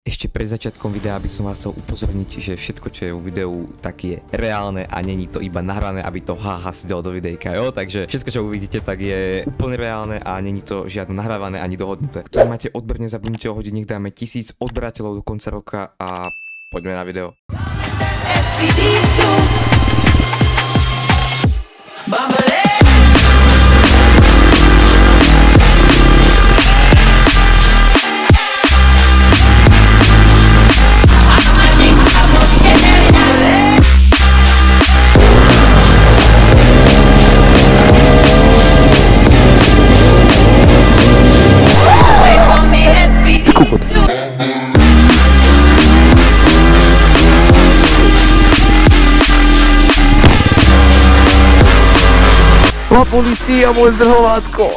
Ešte pred začiatkom videa by som vás chcel upozorniť, že všetko, čo je vo videu, tak je reálne a není to iba nahrané, aby to haha sedelo do videjka, jo? Takže všetko, čo uvidíte, tak je úplne reálne a není to žiadne nahrávané ani dohodnuté. Keď máte odber, nezabudnite ho hodiť, nech dáme 1000 odberateľov do konca roka a poďme na video. La Policia, moje zdrhovátko.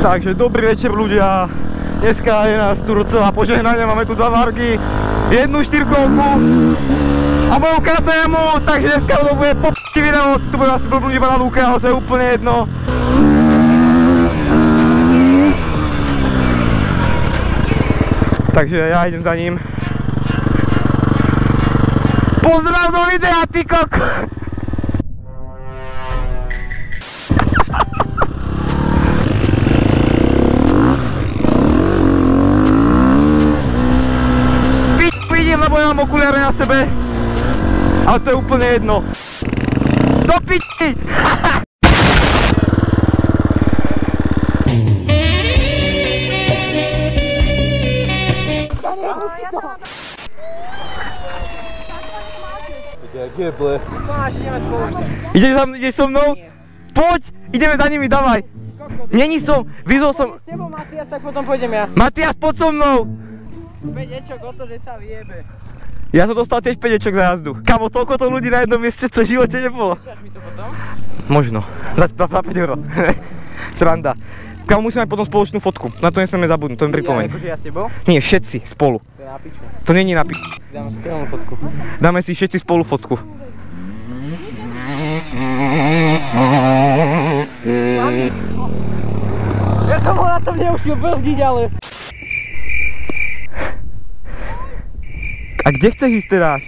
Takže dobrý večer ľudia. Dneska je nás tu docela požehnanie, máme tu 2 vargy, 1 štyrkovku a moju KTM-u, takže dneska to bude p***y video, tu budem asi blbnúť iba na lúke, ale to je úplne jedno. Takže ja idem za ním. Pozdrav do videa, ty koko! Lebo ja mám okuliare na sebe, ale to je úplne jedno. Do piči! Ideš so mnou? Poď! Ideme za nimi, davaj! Není som, vyzol som... S tebou Matias, tak potom pôjdem ja. Matias, poď so mnou! 5 ečok o to, že sa vyjebe. Ja som dostal tiež 5 ečok za jazdu. Kamo, toľko to ľudí na jednom mieste, čo v živote nebolo. Počítaš mi to potom? Možno. Za 5 €. Sranda. Kamo, musíme mať potom spoločnú fotku. Na to nesmieme zabudnúť, to mi pripomeň. Akože ja s tebou? Nie, všetci spolu. To je na piču. To není na piču. Si dáme skvelú fotku. Dáme si všetci spolu fotku. Ja som ho na tom neučil brzdiť, ale... A kde chceš ísť teraz?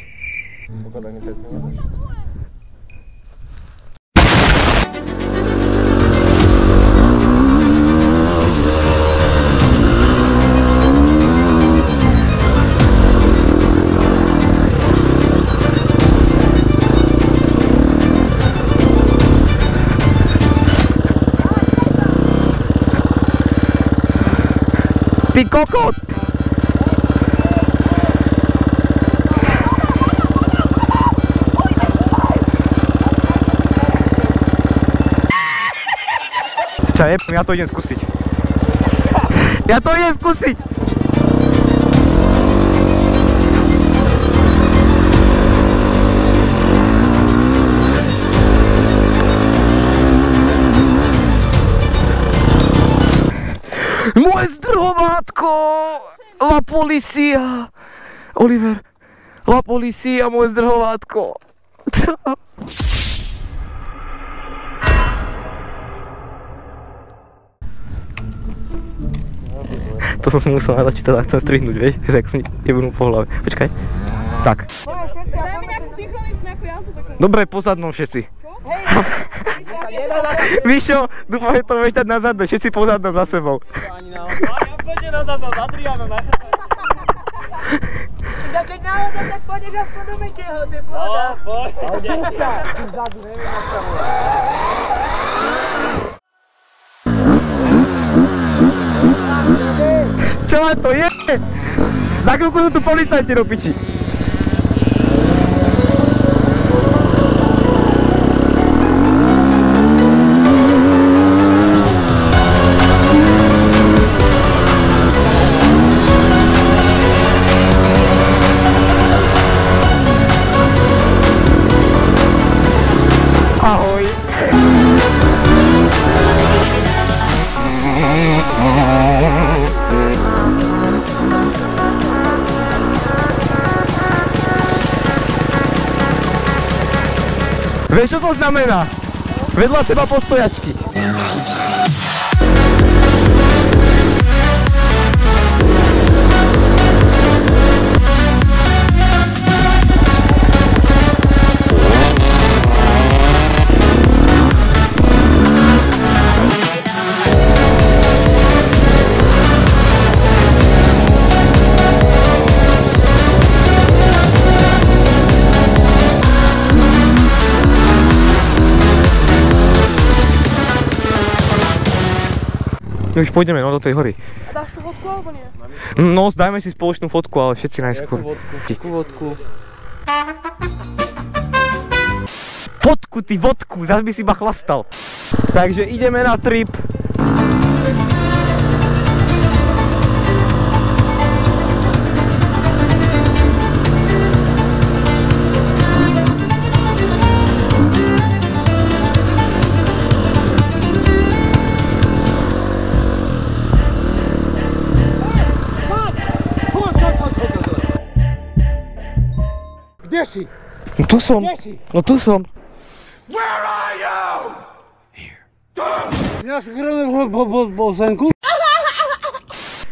Ty kokot! Ja to idem skúsiť. Ja to idem skúsiť! Moje zdrhovátko! La Policia! Oliver, La Policia, moje zdrhovátko! To som si musel nadať, či teda chcem strihnúť, vieš? Tak som jebnul po hlave. Počkaj. Tak. Daj mi nejakú synchronizmu, nejakú jazdu takú. Dobre, pozadnou všetci. Víš čo? Dúfam, že to budeš dať na zadne, všetci pozadnou za sebou. Ani náhodou. Ja pôjdem na zadno, za Drianom, na chrbáte. Keď náhodou, tak pôjdeš aspoň do Mekyho, to je pohoda. No, poď. Vzadu, neviem, Čo len to je? Za chvíľku sú tu policajti do piči. Ahoj. Vieš, čo to znamená? Vedľa seba postojačky. Už pôjdeme, no, do tej hory. A dáš to fotku alebo nie? No, dajme si spoločnú fotku, ale všetci najskôr. Jakú vodku? Fotku, ty vodku, zase by si iba chlastal. Takže ideme na trip. Kde si? No tu som. Kde si? No tu som. Ja som bol zvenku.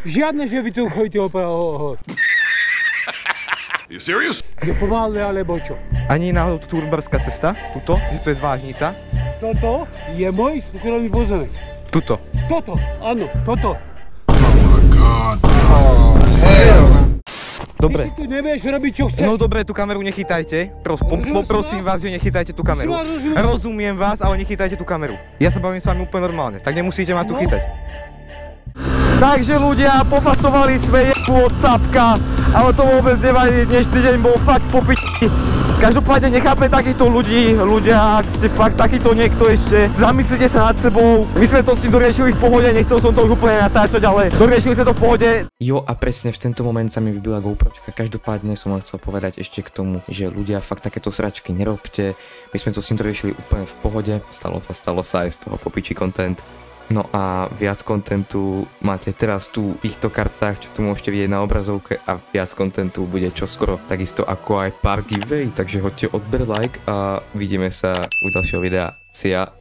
Žiadne, že vy tu chodíte opäť. You serious? Je pomalé alebo čo? Ani náhodou tu Urbarská cesta, tuto, že to je zvážnica. Toto je môj súkromný pozemek. Tuto. Toto, áno, toto. Dobre. Ty si tu nevieš robiť, čo chceš. No dobre, tú kameru nechytajte. Poprosím vás, že nechytajte tú kameru. Rozumiem vás, ale nechytajte tú kameru. Ja sa bavím s vami úplne normálne, tak nemusíte ma tu chytať. Takže ľudia, pofasovali sme jebu od Capka, ale to vôbec nevadí, dnešný deň bol fakt po p***i. Každopádne nechápem takýchto ľudí, ľudia, ak ste fakt takýto niekto ešte, zamyslite sa nad sebou. My sme to s tým doriešili v pohode, nechcel som to už úplne natáčať, ale doriešili sme to v pohode. Jo a presne v tento moment sa mi vybila GoPročka, každopádne som len chcel povedať ešte k tomu, že ľudia fakt takéto sračky nerobte, my sme to s tým doriešili úplne v pohode, stalo sa aj z toho popiči content. No a viac kontentu máte teraz tu v týchto kartách, čo tu môžete vidieť na obrazovke a viac kontentu bude čoskoro, takisto ako aj pár giveaway, takže hoďte odber, like a vidíme sa u ďalšieho videa. See ya.